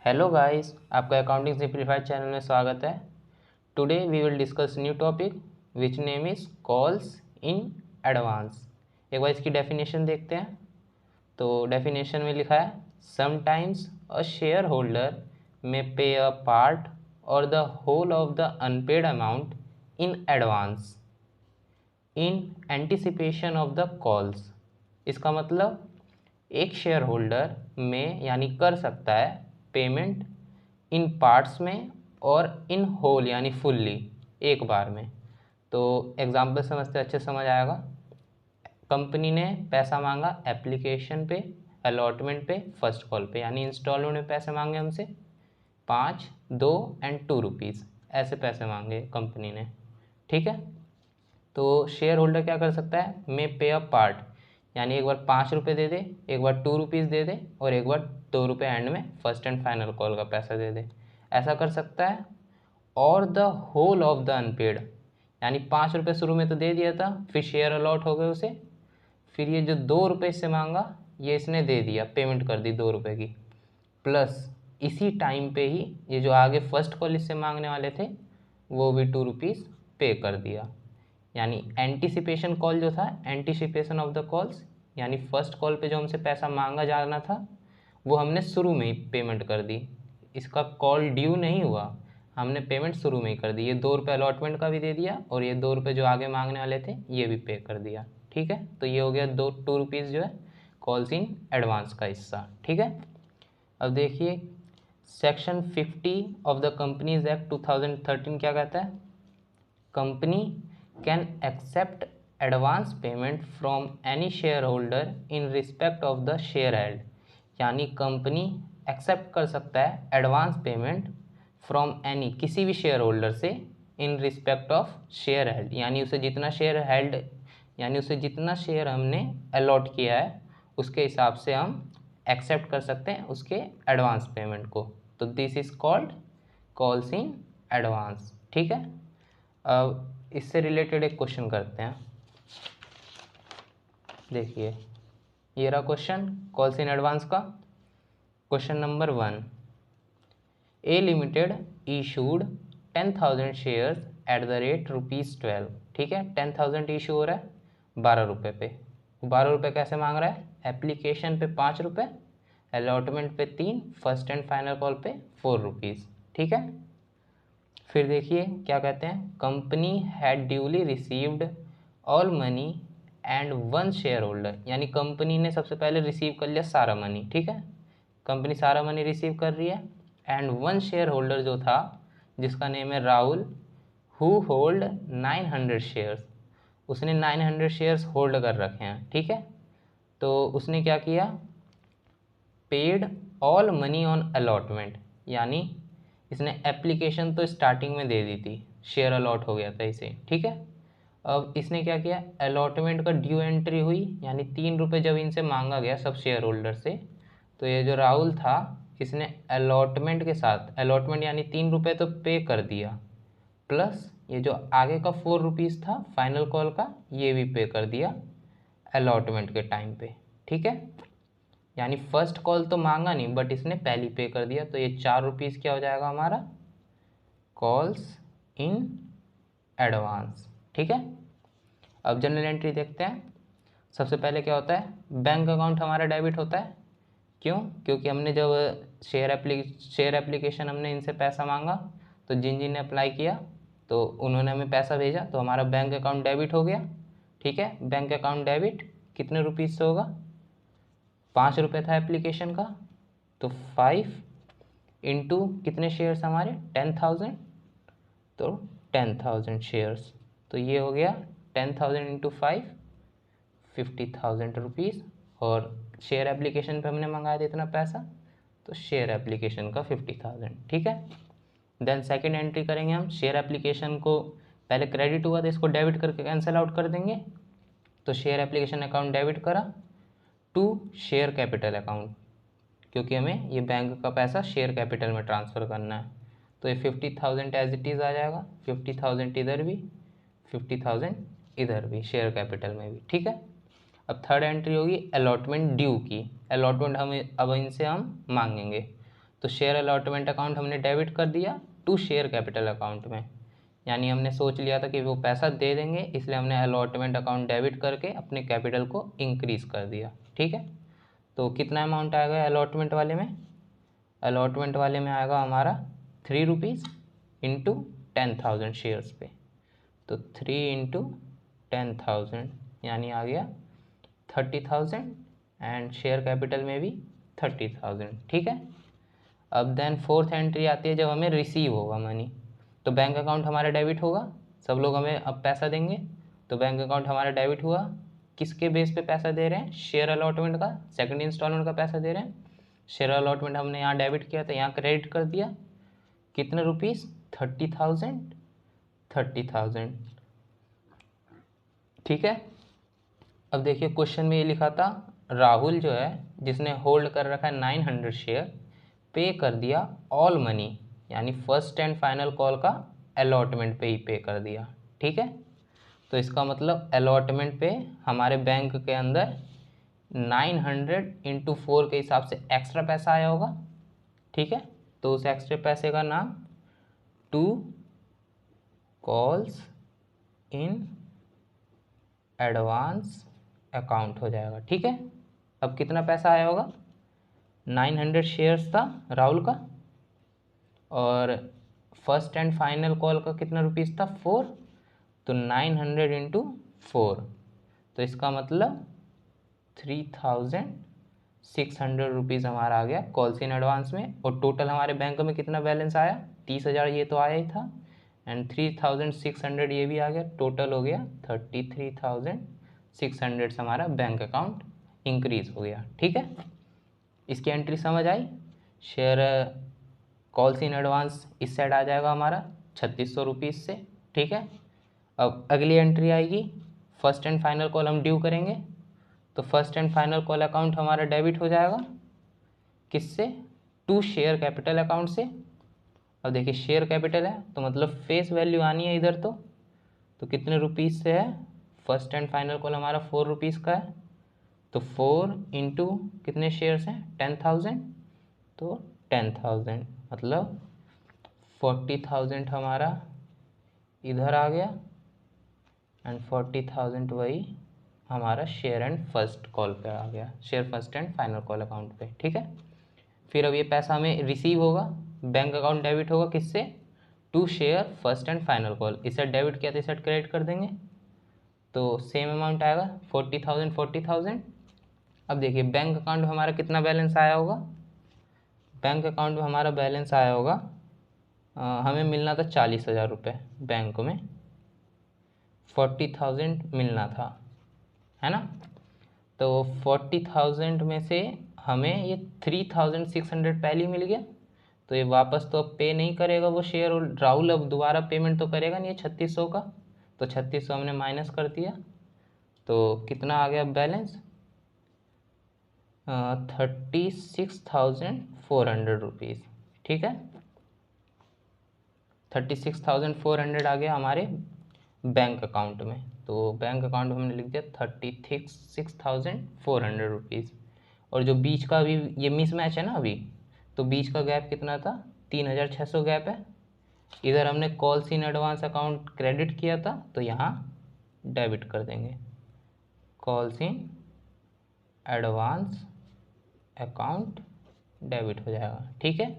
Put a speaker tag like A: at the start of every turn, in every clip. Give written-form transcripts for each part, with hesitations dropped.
A: Hello guys, आपका accounting simplified channel में स्वागत है। Today we will discuss new topic which name is calls in advance. एक बार इसकी डेफिनेशन देखते हैं। तो डेफिनेशन में लिखा है समटाइम्स अ शेयर होल्डर में पे अ पार्ट और the whole of the unpaid amount in advance in anticipation of the calls. इसका मतलब एक शेयर होल्डर में यानी कर सकता है पेमेंट इन पार्ट्स में और इन होल यानी फुल्ली एक बार में। तो एग्जाम्पल समझते अच्छे समझ आएगा। कंपनी ने पैसा मांगा एप्लीकेशन पे, अलॉटमेंट पे, फर्स्ट कॉल पे, यानी इंस्टॉलमेंट में पैसे मांगे हमसे 5, 2 एंड 2 रुपीज़, ऐसे पैसे मांगे कंपनी ने। ठीक है, तो शेयर होल्डर क्या कर सकता है, मे पे अ पार्ट, यानी एक बार 5 रुपये दे दे, एक बार 2 रुपीज़ दे दे और एक बार 2 रुपये एंड में फर्स्ट एंड फाइनल कॉल का पैसा दे दे, ऐसा कर सकता है। और the whole of the unpaid, यानी 5 रुपये शुरू में तो दे दिया था, फिर शेयर अलॉट हो गए उसे, फिर ये जो 2 रुपये इससे मांगा ये इसने दे दिया, पेमेंट कर दी 2 रुपये की, प्लस इसी टाइम पे ही ये जो आगे फर्स्ट कॉल इससे मांगने वाले थे वो भी 2 रुपीज़ पे कर दिया। यानी एंटिसिपेशन कॉल जो था, एंटिसिपेशन ऑफ द कॉल्स, यानी फर्स्ट कॉल पे जो हमसे पैसा मांगा जाना था वो हमने शुरू में ही पेमेंट कर दी। इसका कॉल ड्यू नहीं हुआ, हमने पेमेंट शुरू में ही कर दी। ये 2 रुपये अलॉटमेंट का भी दे दिया और ये 2 रुपये जो आगे मांगने वाले थे ये भी पे कर दिया। ठीक है, तो ये हो गया 2 रुपीज़ जो है कॉल्स इन एडवांस का हिस्सा। ठीक है, अब देखिए section 50 of the companies act 2013 क्या कहता है, company can accept advance payment from any share holder in respect of the share held. यानी कंपनी एक्सेप्ट कर सकता है एडवांस पेमेंट फ्रॉम एनी, किसी भी शेयर होल्डर से, इन रिस्पेक्ट ऑफ शेयर हेल्ड, यानी उसे जितना शेयर हेल्ड, यानी उसे जितना शेयर हमने अलॉट किया है उसके हिसाब से हम एक्सेप्ट कर सकते हैं उसके एडवांस पेमेंट को। तो this is called calls in advance. ठीक है, अब इससे रिलेटेड एक क्वेश्चन करते हैं। देखिए ये रहा क्वेश्चन कॉल्स इन एडवांस का। Question number 1, A limited issued 10,000 shares at the rate ₹12। ठीक है, 10,000 इशू हो रहा है 12 रुपये पे। 12 रुपये कैसे मांग रहा है, एप्लीकेशन पे 5 रुपये, अलॉटमेंट पे 3, फर्स्ट एंड फाइनल कॉल पे 4 रुपीज़। ठीक है, फिर देखिए क्या कहते हैं, company had duly received all money and 1 share holder, यानी कंपनी ने सबसे पहले रिसीव कर लिया सारा मनी। ठीक है, कंपनी सारा मनी रिसीव कर रही है एंड 1 शेयर होल्डर जो था जिसका नेम है राहुल, हु होल्ड 900 शेयर्स, उसने 900 शेयर्स होल्ड कर रखे हैं। ठीक है, तो उसने क्या किया, paid all money on allotment, यानी इसने एप्लीकेशन तो स्टार्टिंग में दे दी थी, शेयर अलॉट हो गया था इसे। ठीक है, अब इसने क्या किया, अलॉटमेंट का ड्यू एंट्री हुई, यानी 3 रुपये जब इनसे मांगा गया सब शेयर होल्डर से, तो ये जो राहुल था इसने अलॉटमेंट के साथ, अलॉटमेंट यानी 3 रुपये तो पे कर दिया, प्लस ये जो आगे का 4 रुपीज़ था फाइनल कॉल का ये भी पे कर दिया अलॉटमेंट के टाइम पे। ठीक है, यानी फर्स्ट कॉल तो मांगा नहीं बट इसने पहले पे कर दिया, तो ये 4 रुपीज़ क्या हो जाएगा हमारा, कॉल्स इन एडवांस। ठीक है, अब जनरल एंट्री देखते हैं। सबसे पहले क्या होता है, बैंक अकाउंट हमारा डेबिट होता है। क्यों, क्योंकि हमने जब शेयर एप्लीकेशन हमने इनसे पैसा मांगा तो जिन जिन ने अप्लाई किया तो उन्होंने हमें पैसा भेजा, तो हमारा बैंक अकाउंट डेबिट हो गया। ठीक है, बैंक अकाउंट डेबिट कितने रुपीज़ से होगा, 5 रुपये था एप्लीकेशन का, तो 5 इंटू कितने शेयर्स हमारे 10,000, तो 10,000 शेयर्स, तो ये हो गया 10,000 इंटू 5, 50,000 रुपीज़। और शेयर एप्लीकेशन पे हमने मंगाया था इतना पैसा, तो शेयर एप्लीकेशन का 50,000। ठीक है, देन सेकंड एंट्री करेंगे हम, शेयर एप्लीकेशन को पहले क्रेडिट हुआ था इसको डेबिट करके कैंसिल आउट कर देंगे, तो शेयर एप्लीकेशन अकाउंट डेबिट करा टू शेयर कैपिटल अकाउंट, क्योंकि हमें ये बैंक का पैसा शेयर कैपिटल में ट्रांसफ़र करना है, तो ये 50,000 एज इट इज़ आ जाएगा, 50,000 इधर भी, 50,000 इधर भी शेयर कैपिटल में भी। ठीक है, अब थर्ड एंट्री होगी अलॉटमेंट ड्यू की, अलॉटमेंट हमें अब इनसे हम मांगेंगे, तो शेयर अलॉटमेंट अकाउंट हमने डेबिट कर दिया टू शेयर कैपिटल अकाउंट में, यानी हमने सोच लिया था कि वो पैसा दे देंगे, इसलिए हमने अलॉटमेंट अकाउंट डेबिट करके अपने कैपिटल को इंक्रीज़ कर दिया। ठीक है, तो कितना अमाउंट आएगा अलॉटमेंट वाले में? अलॉटमेंट वाले में आएगा हमारा 3 रुपीज़ इंटू 10,000 शेयर्स पे, तो 3 इंटू 10,000 यानी आ गया 30,000 एंड शेयर कैपिटल में भी 30,000। ठीक है, अब देन फोर्थ एंट्री आती है जब हमें रिसीव होगा मनी, तो बैंक अकाउंट हमारा डेबिट होगा, सब लोग हमें अब पैसा देंगे, तो बैंक अकाउंट हमारा डेबिट हुआ। किसके बेस पे पैसा दे रहे हैं? शेयर अलॉटमेंट का, सेकंड इंस्टॉलमेंट का पैसा दे रहे हैं। शेयर अलॉटमेंट हमने यहाँ डेबिट किया तो यहाँ क्रेडिट कर दिया, कितने रुपीज़? 30,000। ठीक है, अब देखिए क्वेश्चन में ये लिखा था राहुल जो है जिसने होल्ड कर रखा है 900 शेयर, पे कर दिया ऑल मनी, यानी फर्स्ट एंड फाइनल कॉल का अलॉटमेंट पे ही पे कर दिया। ठीक है, तो इसका मतलब अलॉटमेंट पे हमारे बैंक के अंदर 900 इंटू 4 के हिसाब से एक्स्ट्रा पैसा आया होगा। ठीक है, तो उस एक्स्ट्रा पैसे का नाम 2 कॉल्स इन एडवांस अकाउंट हो जाएगा। ठीक है, अब कितना पैसा आया होगा? 900 शेयर्स था राहुल का, और फर्स्ट एंड फाइनल कॉल का कितना रुपीज़ था? 4, तो 900 इंटू 4, तो इसका मतलब 3,600 रुपीज़ हमारा आ गया कॉल्स इन एडवांस में। और टोटल हमारे बैंक में कितना बैलेंस आया? 30,000 ये तो आया ही था, एंड 3,600 ये भी आ गया, टोटल हो गया 33,600 से हमारा बैंक अकाउंट इंक्रीज़ हो गया। ठीक है, इसकी एंट्री समझ आई? शेयर कॉल्स इन एडवांस इस साइड आ जाएगा हमारा 3,600 रुपीज़ से। ठीक है, अब अगली एंट्री आएगी, फर्स्ट एंड फाइनल कॉल हम ड्यू करेंगे, तो first and final call account हमारा डेबिट हो जाएगा, किससे? टू शेयर कैपिटल अकाउंट से। अब देखिए शेयर कैपिटल है तो मतलब फेस वैल्यू आनी है इधर, तो कितने रुपीज़ से है? फर्स्ट एंड फाइनल कॉल हमारा 4 रुपीज़ का है, तो 4 इंटू कितने शेयर्स हैं? 10,000, तो 10,000 मतलब 40,000 हमारा इधर आ गया, एंड 40,000 वही हमारा शेयर एंड फर्स्ट कॉल पे आ गया, share first and final call account पे। ठीक है, फिर अब ये पैसा हमें रिसीव होगा, बैंक अकाउंट डेबिट होगा किससे? To share first and final call, इस साइड डेबिट किया तो इस साइड क्रेडिट कर देंगे, तो सेम अमाउंट आएगा 40,000। अब देखिए बैंक अकाउंट में हमारा कितना बैलेंस आया होगा? बैंक अकाउंट में हमारा बैलेंस आया होगा, हमें मिलना था 40,000 रुपये, बैंक में 40,000 मिलना था, है ना? तो 40,000 में से हमें ये 3,600 पहले ही मिल गया, तो ये वापस तो अब पे नहीं करेगा वो शेयर, और राहुल अब दोबारा पेमेंट तो करेगा नहीं 3,600 का, तो 3,600 हमने माइनस कर दिया, तो कितना आ गया बैलेंस? 36,400 रुपीज़। ठीक है, 36,400 आ गया हमारे बैंक अकाउंट में, तो बैंक अकाउंट में हमने लिख दिया 36,400 रुपीज़। और जो बीच का अभी ये मिस मैच है ना अभी, तो बीच का गैप कितना था? 3,600 गैप है, इधर हमने calls in advance account credit किया था, तो यहाँ डेबिट कर देंगे, calls in advance account debit हो जाएगा। ठीक है,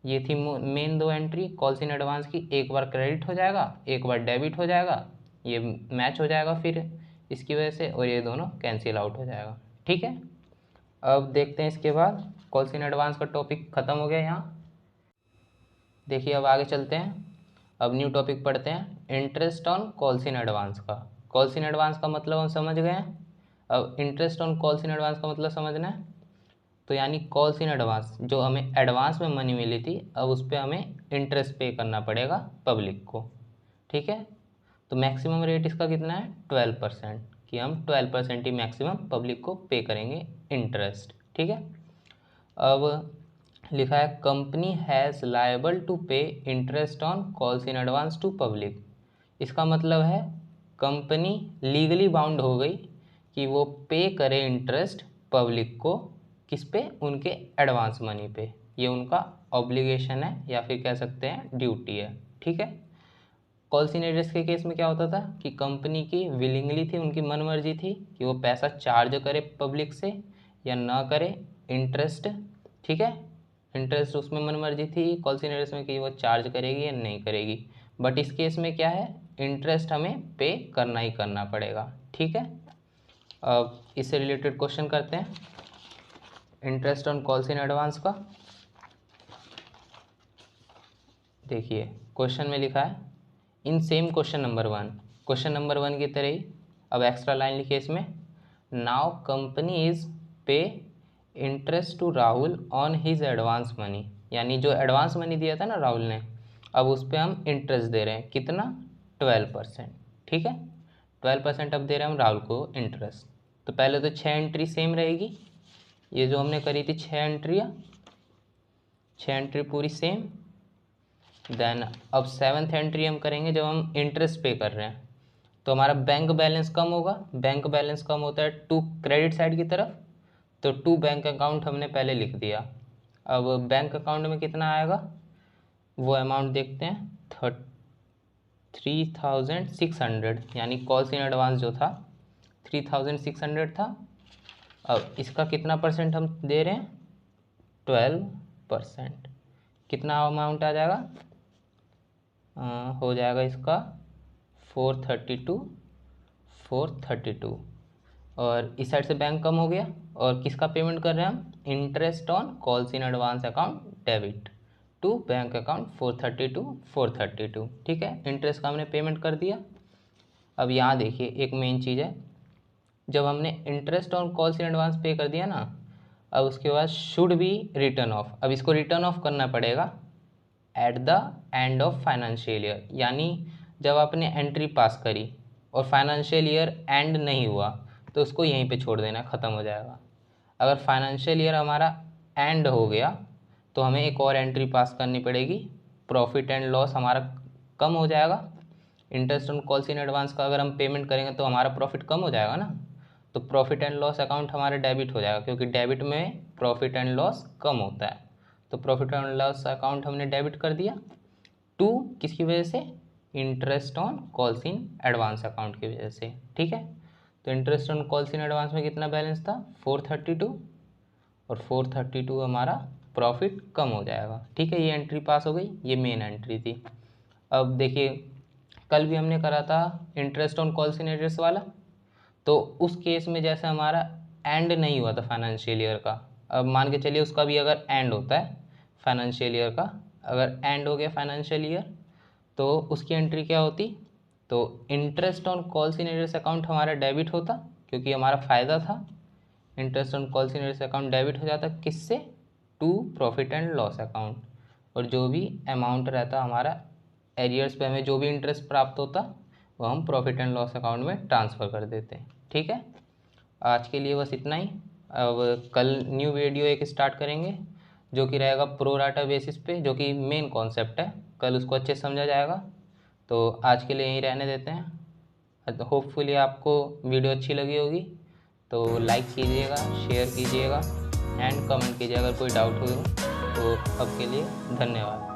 A: ये थी main 2 entry calls in advance की, एक बार क्रेडिट हो जाएगा, एक बार डेबिट हो जाएगा, ये मैच हो जाएगा फिर इसकी वजह से, और ये दोनों कैंसिल आउट हो जाएगा। ठीक है, अब देखते हैं इसके बाद कॉल्स इन एडवांस का टॉपिक ख़त्म हो गया यहाँ। देखिए अब आगे चलते हैं, अब न्यू टॉपिक पढ़ते हैं, interest on calls in advance का। कॉल्स इन एडवांस का मतलब हम समझ गए हैं, अब interest on calls in advance का मतलब समझना है, तो यानी कॉल्स इन एडवांस जो हमें एडवांस में मनी मिली थी, अब उस पर हमें इंटरेस्ट पे करना पड़ेगा पब्लिक को। ठीक है, तो मैक्सिमम रेट इसका कितना है? 12%, कि हम 12% ही मैक्सिमम पब्लिक को पे करेंगे इंटरेस्ट। ठीक है, अब लिखा है company has liable to pay interest on calls in advance to public. इसका मतलब है कंपनी लीगली बाउंड हो गई कि वो पे करे इंटरेस्ट पब्लिक को, किस पे? उनके एडवांस मनी पे। ये उनका ऑब्लिगेशन है या फिर कह सकते हैं ड्यूटी है। ठीक है, कॉल इन एड्रेस के केस में क्या होता था कि कंपनी की विलिंगली थी, उनकी मनमर्जी थी कि वो पैसा चार्ज करे पब्लिक से या ना करे, इंटरेस्ट। ठीक है, इंटरेस्ट उसमें मनमर्जी थी कॉल इन एड्रेस में कि वो चार्ज करेगी या नहीं करेगी। बट इस केस में क्या है, इंटरेस्ट हमें पे करना ही करना पड़ेगा। ठीक है, अब इससे रिलेटेड क्वेश्चन करते हैं, interest on calls in advance का। देखिए क्वेश्चन में लिखा है in same question number 1, question number 1 की तरह ही अब एक्स्ट्रा लाइन लिखिए इसमें, now company is pay interest to Rahul on his advance money, यानी जो एडवांस मनी दिया था ना राहुल ने, अब उस पर हम इंटरेस्ट दे रहे हैं, कितना 12%। ठीक है, 12% अब दे रहे हैं हम राहुल को इंटरेस्ट। तो पहले तो 6 एंट्री सेम रहेगी, ये जो हमने करी थी 6 एंट्रियाँ, 6 एंट्री पूरी सेम। देन अब 7th एंट्री हम करेंगे जब हम इंटरेस्ट पे कर रहे हैं, तो हमारा बैंक बैलेंस कम होगा। बैंक बैलेंस कम होता है टू क्रेडिट साइड की तरफ, तो टू बैंक अकाउंट हमने पहले लिख दिया। अब बैंक अकाउंट में कितना आएगा वो अमाउंट देखते हैं, 3600, यानी कॉल्स इन एडवांस जो था 3600 था। अब इसका कितना परसेंट हम दे रहे हैं, 12%। कितना अमाउंट आ जाएगा, हो जाएगा इसका 432। और इस साइड से बैंक कम हो गया, और किसका पेमेंट कर रहे हैं हम, interest on calls in advance account debit to bank account 432। ठीक है, इंटरेस्ट का हमने पेमेंट कर दिया। अब यहाँ देखिए एक मेन चीज़ है, जब हमने interest on calls in advance पे कर दिया ना, अब उसके बाद शुड बी रिटर्न ऑफ। अब इसको रिटर्न ऑफ करना पड़ेगा at the end of financial year, यानी जब आपने एंट्री पास करी और फाइनेंशियल ईयर एंड नहीं हुआ तो उसको यहीं पे छोड़ देना, ख़त्म हो जाएगा। अगर फाइनेंशियल ईयर हमारा एंड हो गया तो हमें एक और एंट्री पास करनी पड़ेगी, प्रॉफिट एंड लॉस हमारा कम हो जाएगा। Interest on calls in advance का अगर हम पेमेंट करेंगे तो हमारा प्रॉफिट कम हो जाएगा ना, तो प्रॉफिट एंड लॉस अकाउंट हमारा डेबिट हो जाएगा, क्योंकि डेबिट में प्रॉफिट एंड लॉस कम होता है। तो प्रॉफिट एंड लॉस अकाउंट हमने डेबिट कर दिया टू किसकी वजह से, interest on calls in advance account की वजह से। ठीक है, तो interest on calls in advance में कितना बैलेंस था, 432, और 432 हमारा प्रॉफिट कम हो जाएगा। ठीक है, ये एंट्री पास हो गई, ये मेन एंट्री थी। अब देखिए कल भी हमने करा था interest on calls in address वाला, तो उस केस में जैसे हमारा एंड नहीं हुआ था फाइनेंशियल ईयर का, अब मान के चलिए उसका भी अगर एंड होता है फाइनेंशियल ईयर का, अगर एंड हो गया फाइनेंशियल ईयर तो उसकी एंट्री क्या होती, तो interest on calls in address account हमारा डेबिट होता, क्योंकि हमारा फ़ायदा था। Interest on calls in address account debit हो जाता किससे, to profit and loss account, और जो भी अमाउंट रहता हमारा एरियर्स पे हमें जो भी इंटरेस्ट प्राप्त होता वो हम प्रॉफिट एंड लॉस अकाउंट में ट्रांसफ़र कर देते हैं। ठीक है, आज के लिए बस इतना ही। अब कल न्यू वीडियो एक स्टार्ट करेंगे जो कि रहेगा प्रो राटा बेसिस पे, जो कि मेन कॉन्सेप्ट है, कल उसको अच्छे से समझा जाएगा। तो आज के लिए यहीं रहने देते हैं। होपफुली आपको वीडियो अच्छी लगी होगी, तो लाइक कीजिएगा, शेयर कीजिएगा एंड कमेंट कीजिए अगर कोई डाउट हो तो। अब के लिए धन्यवाद।